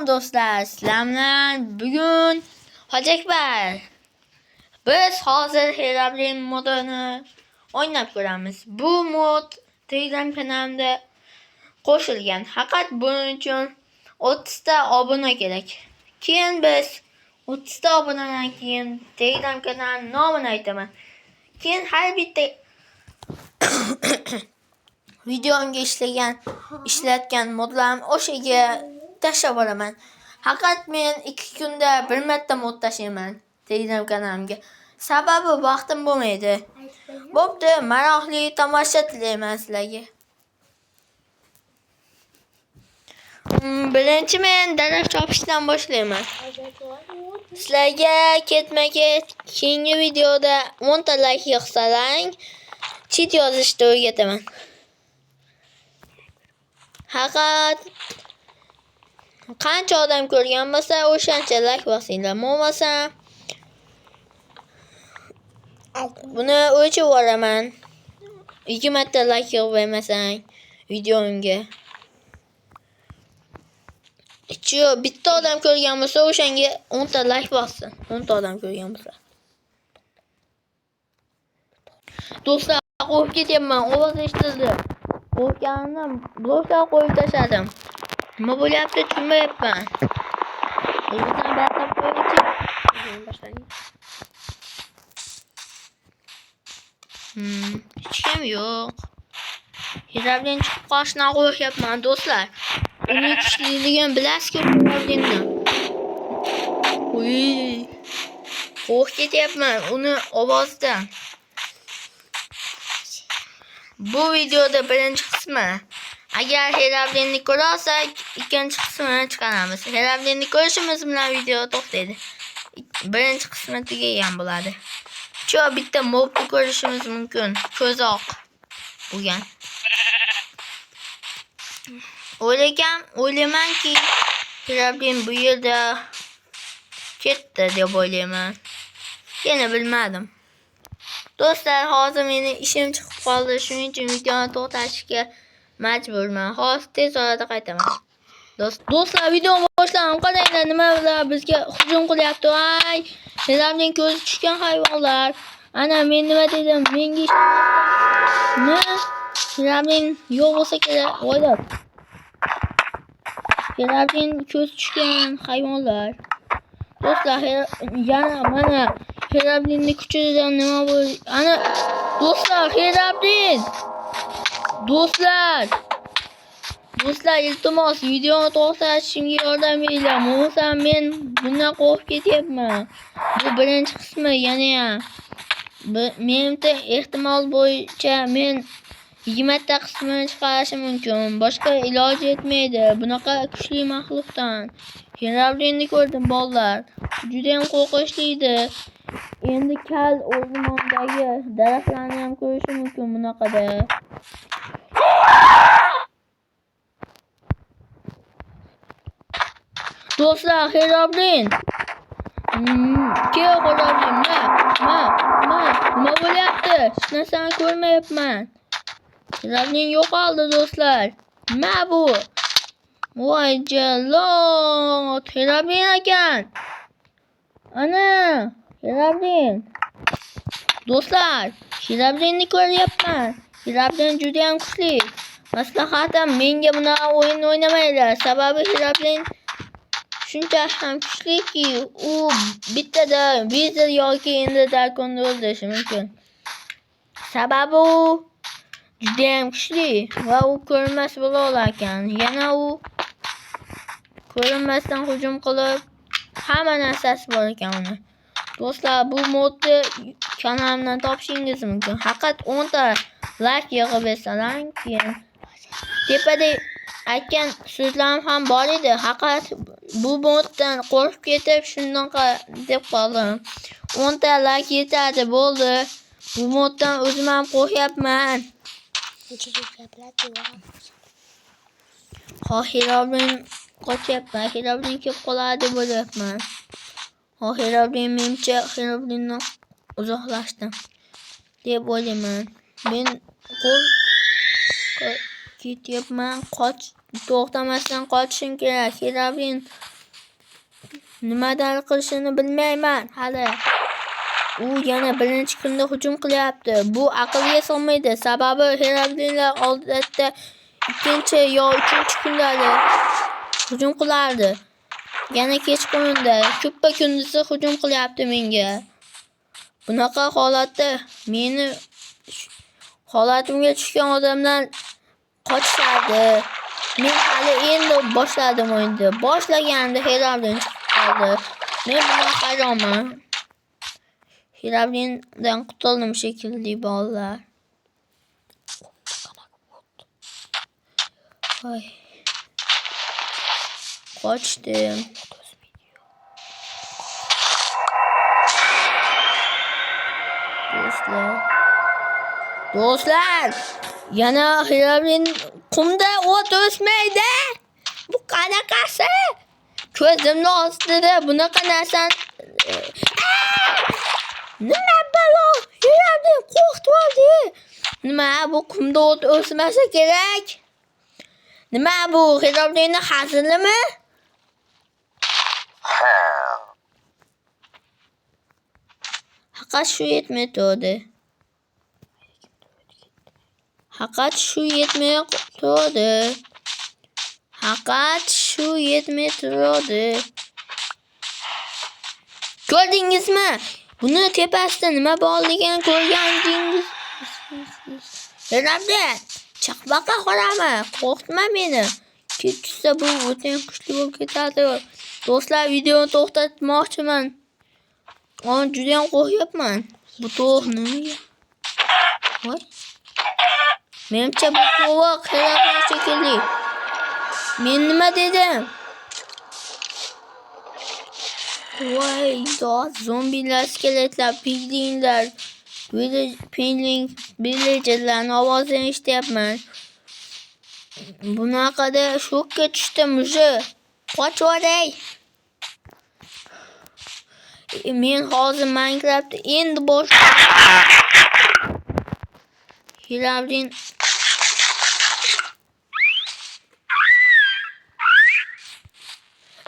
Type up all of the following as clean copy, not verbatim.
Do'stlar, sizlar bilan bugun Hojiakbar. Biz hozir Herablin modini o'ynab ko'ramiz. Bu mod Telegram kanalimda qo'shilgan. Faqat buning uchun 30 ta obuna kerak. Keyin biz 30 ta obunadan keyin Telegram kanalining nomini aytaman. Keyin har bitta videomga ishlatgan modlarni o'shaga tashlab olaman. Faqat men 2 kunda bir marta mod tashlayman Telegram kanalimga. Sababi vaqtim bo'lmaydi. Bo'pti, maroqli tomosha tilayman sizlarga. Birinchi men daraxt chopishdan boshlayman. Sizlarga ketma-ket keyingi videoda 10 ta like yig'salaring, chit yozishni o'rgataman. Faqat qancha odam ko'rgan bo'lsa, o'shancha like bosinglar. Bo'lmasa buni o'chirib yuboraman. 20 ta like yig'ib bermasang videomga. Bitta odam ko'rgan bo'lsa, o'shanga 10 ta like bossin. 10 ta odam ko'rgan bo'lsa. Do'stlar, qo'yib ketyapman. Ovoz eshitildi. Qo'yganimdan bloklar qo'yib tashladim. Nima bo'lyapti tushunmayapman. O'zimdan baqirib qo'yingchi. Hech kim yo'q. Herablin chiqib qolishdan qo'rqyapman do'stlar. Uning kuchliligini bilasizku Herablинni. Qo'rqib ketyapman uni ovozidan. Bu videoda birinchi qismi. Agar Herablinni ko'ra olsak, ikkinchi qismini chiqaramiz. Herablinni ko'rishimiz bilan video to'xtaydi. Birinchi qismi tugagan bo'ladi. Bitta mobni ko'rishimiz mumkin. Ko'zi oq bo'lgan. O'ylaymanki, Herablin bu yerda ketdi deb o'ylayman. Yana bilmadim. Do'stlar, hozir meni ishim chiqib qoldi. Shuning uchun videoni to'xtatishga majburman. Hozir tez orada qaytaman. Do'stlar, videoni boshladim. Qaranglar, nimalar bizga hujum qilyapti. Ay, Herablin ko'zi tushgan hayvonlar. Ana men nima dedim? Menga Herablin yo'q bo'lsa kerak. O'ylab. Herablin ko'zi tushgan hayvonlar. Do'stlar, yana mana Herablinni kuchidan nima bo'ldi? Ana do'stlar, Herablin. Do'stlar, iltimos videoni to'xtatishimga yordam beringlar. Bo'lmasa men bundan qo'rqib ketyapman. Bu birinchi qismi yana ham. Menimcha ehtimol bo'yicha men 20 ta qismini chiqarishim mumkin. Boshqa iloji yetmaydi. Bunaqa kuchli maxluqdan. Herablinni ko'rdim bolalar. Juda ham qo'rqinchli edi. Endi kal o'rmondagi daraxtlarni ham ko'rish mumkin bunaqada. Do'stlar, Herablin. Nima bo'lyapti? Hech narsani ko'rmayapman. Herablin yo'qoldi do'stlar. Nima bu? Voy jalot, Herablin ekan. Ana, Herablin. Do'stlar, Herablinni ko'ryapman. Herablin juda ham kuchli. Maslahatim, menga bunaqa o'yin o'ynamanglar. Sababi Herablin shuncha ham kuchliki, u bittada Vizer yoki endi Darkonda o'ldirishi mumkin. Sababi u juda ham kuchli va u ko'rinmas bo'la olar ekan. Yana u ko'rinmasdan hujum qilib, hamma narsasi bor ekan uni. Do'stlar, bu modni kanalimdan topishingiz mumkin. Faqat 10 ta like yig'ib bersalaring, keyin tepada aytgan so'zlarim ham bor edi. Faqat bu moddan qo'rqib ketib shundoqa deb qoldim. 10 ta like yetadi, bo'ldi. Bu moddan o'zim ham qo'rqyapman. Herablin qochyapman. Herablin kelib qoladi deb o'ylayapman. Herablin menimcha Herablindan uzoqlashdim deb o'ylayman. Men ketyapman. To'xtamasdan qochishim kerak. Herablin Nimadan qilishini bilmayman hali. U yana birinchi kunda hujum qilyapti. Bu aqlga sig'maydi. Sababi Herobrинlar odatda ikkinchi yo uchinchi kunda hujum qilardi. Yana kechqurunda, ko'ppa kunduzi hujum qilyapti menga. Bunaqa holatda meni holatimga tushgan odamlar qochishardi. Men hali endi boshladim o'yinni. Boshlaganda Herobrин chiqib qoldi. Men bunga hayronman. Herobrинdan qutuldim shekilli bolalar. Voy. Qochdim. Do'stlar, yana Herobrин qumda o't o'smaydi. Bu qanaqasi? Ko'zimni ostida bunaqa narsani nima balo? Herobrin qo'rqib oldi. Nima bu qumda o't o'smasa kerak? Nima bu Herobrинning hazilimi? Faqat shu yetmay turdi. Faqat shu yetmay turdi. Ko'rdingizmi? Buni tepasida nima borligini ko'rgandingiz? Herobrин, chaqbaqa qorami? Qo'rqitma meni. Kechsa bu o'tin kuchli bo'lib ketadi. Do'stlar, videoni to'xtatmoqchiman. Juda ham qo'rqyapman. Bu to'g'ri nimaga? Voy. Menimcha bu to'g'ri Herobrin shekilli. Men nima dedim? Voy, zombilar, skeletlar, piglinlar, villagerlarning ovozini eshityapman. Bunaqada shokka tushdim uje. Qochvoray. Men hozir Minecraftda endi Herobrin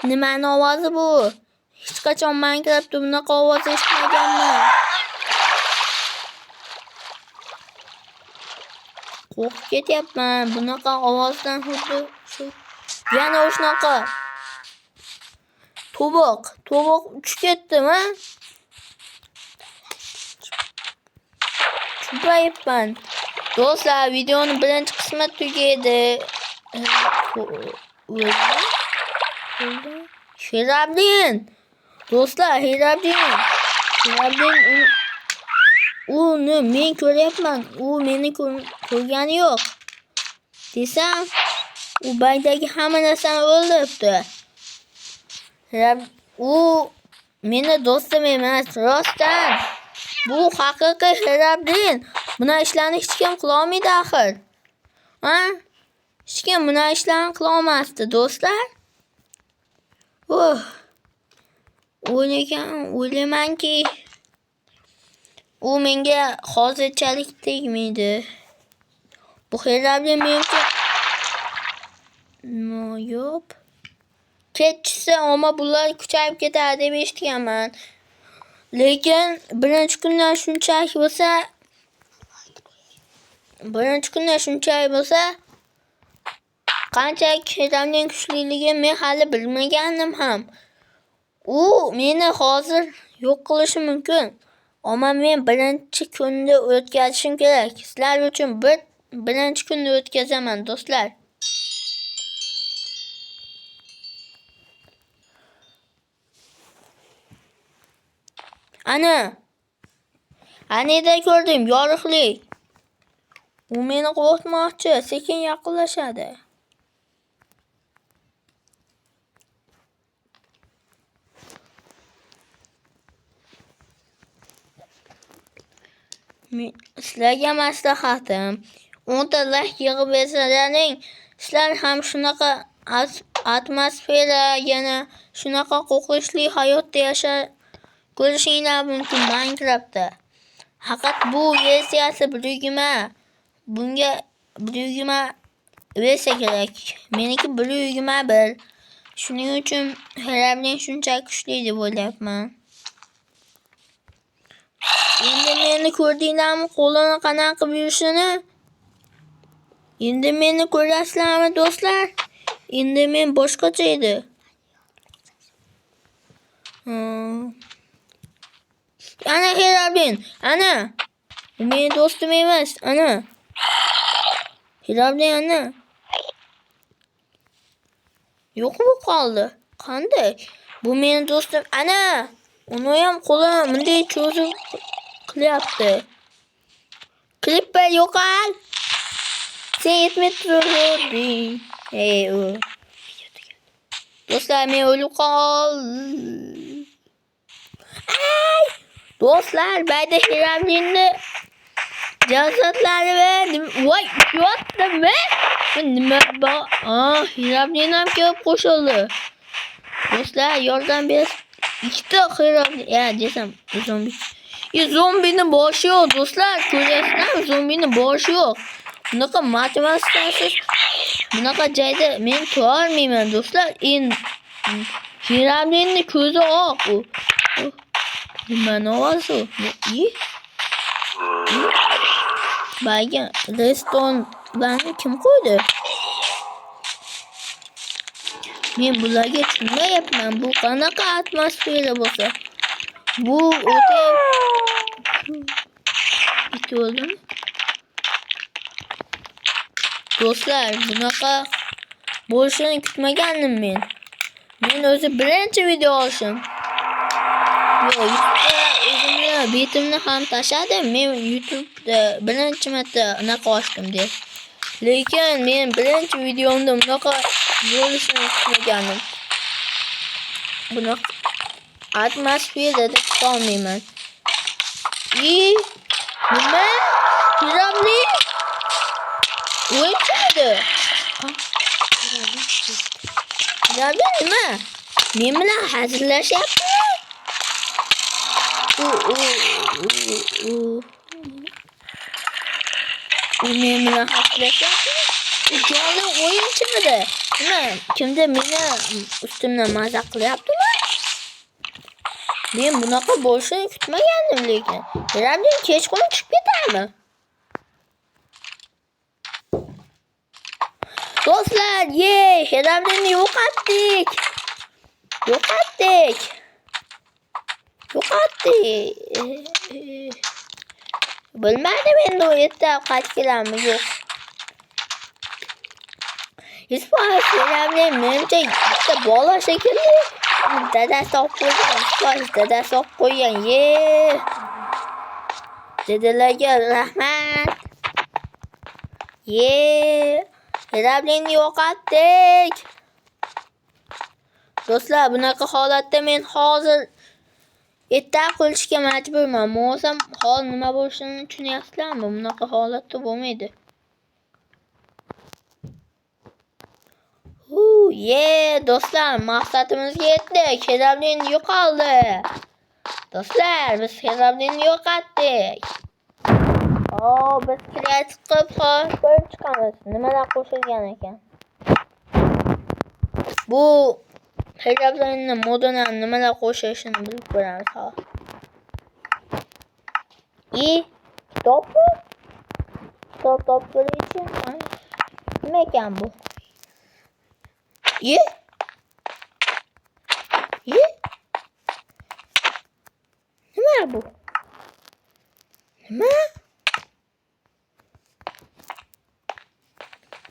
nimaning ovozi bu? Hech qachon Minecraftda bunaqa ovoz eshitmaganman. Qo'rqib ketyapman. Bunaqa ovozdan xuddi shu. Yana o'shanaqa. To'boq uchib ketdimi? Chupayapman. Do'stlar, videoning birinchi qismi tugadi. Herobrin. Do'stlar, Herobrin uni men ko'ryapman. U meni ko'rgani yo'q. Desam, u baydagi hamma narsani o'ldiribdi. U meni do'stim emas, rostdan. Bu haqiqiy Herobrin. Buna ishlarni hech kim qila olmaydi axir. Ha? Hech kim buna ishlarni qila olmasdi, do'stlar. O'ylaymanki u menga hozirchalik tegmaydi. Bu Herobrin menga yo'q. Kechsa ammo bular kuchayib ketadi deb eshitganman. Lekin birinchi kundan shunchalik bo'lsa, qanchalik Herobrin kuchliligi men hali bilmagandim ham. U meni hozir yo'q qilishi mumkin. Ammo men birinchi kunni o'tkazishim kerak. Sizlar uchun birinchi kunni o'tkazaman, do'stlar. Anida ko'rdim, yorug'lik. U meni qo'rqitmoqchi, sekin yaqinlashadi. Sizlarga maslahatim, 10 ta like yig'ib bersalaring, sizlar ham shunaqa atmosfera, yana shunaqa qo'rqinchli hayotda ko'rishinglar mumkin Minecraftda. Faqat bu versiyasi 1.20. Bunga 1.20 versiya kerak. Meniki 1.21. Shuning uchun Hirablen shunchalik kuchli deb o'ylayapman. Endi meni ko'rdinglarmi, qo'lini qanaqa qilib yurishini? Endi meni ko'rasizlarmi do'stlar? Endi men boshqacha edi. Ana Hirablen, ana. Bu mening do'stim emas, ana. Hirablen ana. Yo'q bu qoldi. Qanday? Bu mening do'stim, ana. Uni ham qo'lini bunday cho'zib qilyapti. Klipper yo'qol. Sen yetmay turding. O. Do'stlar, men o'lib qoldim. Ay! Do'stlar, bayda Hirablenni jasadlari voy, yotdimi? Nima bor? Hirablen ham kelib qo'shildi. Do'stlar, yordam berasiz. Ikkita Hirablen, desam, zombi. Zombini boshi yo'q, do'stlar. Ko'ryapsizlarmi? Zombini boshi yo'q. Bunaqa matematikasiz, bunaqa joyda men tura olmayman, do'stlar. Hirablenni ko'zi oq u. Nimani ovozi? Baga restorani kim qo'ydi? Men bularga tushunmayapman. Bu qanaqa atmosfera bo'lsa? Bu o'ta bittimi? Do'stlar, bunaqa bo'lishini kutmagandim men. Men o'zi birinchi video olishim. O'zimni betimni ham tashladim. Men YouTube'da birinchi marta anaqa ochdim deb. Lekin men birinchi videomda bunaqa bo'lishini kutmagandim. Bunaqa atmosferada qolmayman. Nima? Hirablen o'lchadi. Hirablen nima? Men bilan hazillashyapti. U men bilan hazillashyapti. Jonli o'yinchimidi? Nima? Kimdir meni ustimdan mazaq qilyaptimi? Men bunaqa bo'lishini kutmagandim lekin. Hirablen kechqurun chiqib ketadimi? Do'stlar, Hirablenni yo'qotdik. Bilmadim endi u yerda qaytganmi yo'q. Ispois Hirablen menimcha bitta bola shekilli. Dadasi olib qo'ygan. Dedalarga rahmat. Hirablenni yo'qotdik. Do'stlar, bunaqa holatda men hozir erta qilishga majburman. Mo'sam hol nima bo'lishini tushunyapsizlarmi? Bunaqa holatda bo'lmaydi. Do'stlar, maqsadimizga yetdik. Hirablen yo'qoldi. Do'stlar, biz Hirablenni yo'qotdik. Biz kreativ qilib ko'rib chiqamiz. Nimalar qo'shilgan ekan. Bu Hirablenni moduna nimalar qo'shilishini bilib ko'ramiz hozir. Kitobmi? Kitob topilishi. Nima ekan bu? Nima bu?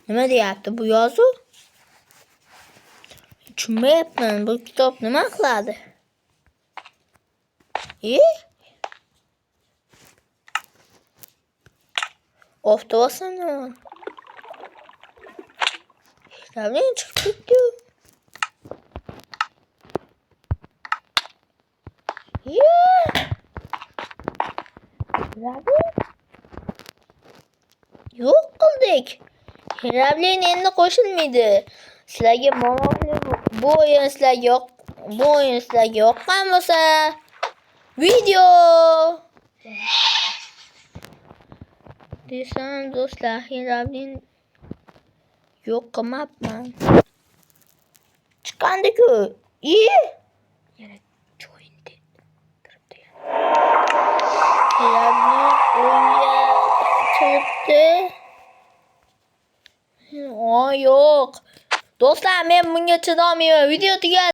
Nima deyapti bu yozuv? Tushunmayapman, bu kitob nima qiladi? Oftobasan nima? Hirablen chiqib ketdi. Yo'q qildik. Hirablen endi qo'shilmaydi. Sizlarga monoqli bu o'yin sizlarga yoqqan bo'lsa, video desam do'stlar, Hirablen yo'q qilmabman. chiqqandi-ku. Yana join deb turibdi. Ularni o'yinga kiribdi. Yo'q. Do'stlar, men bunga chidolmayman. Video tugadi.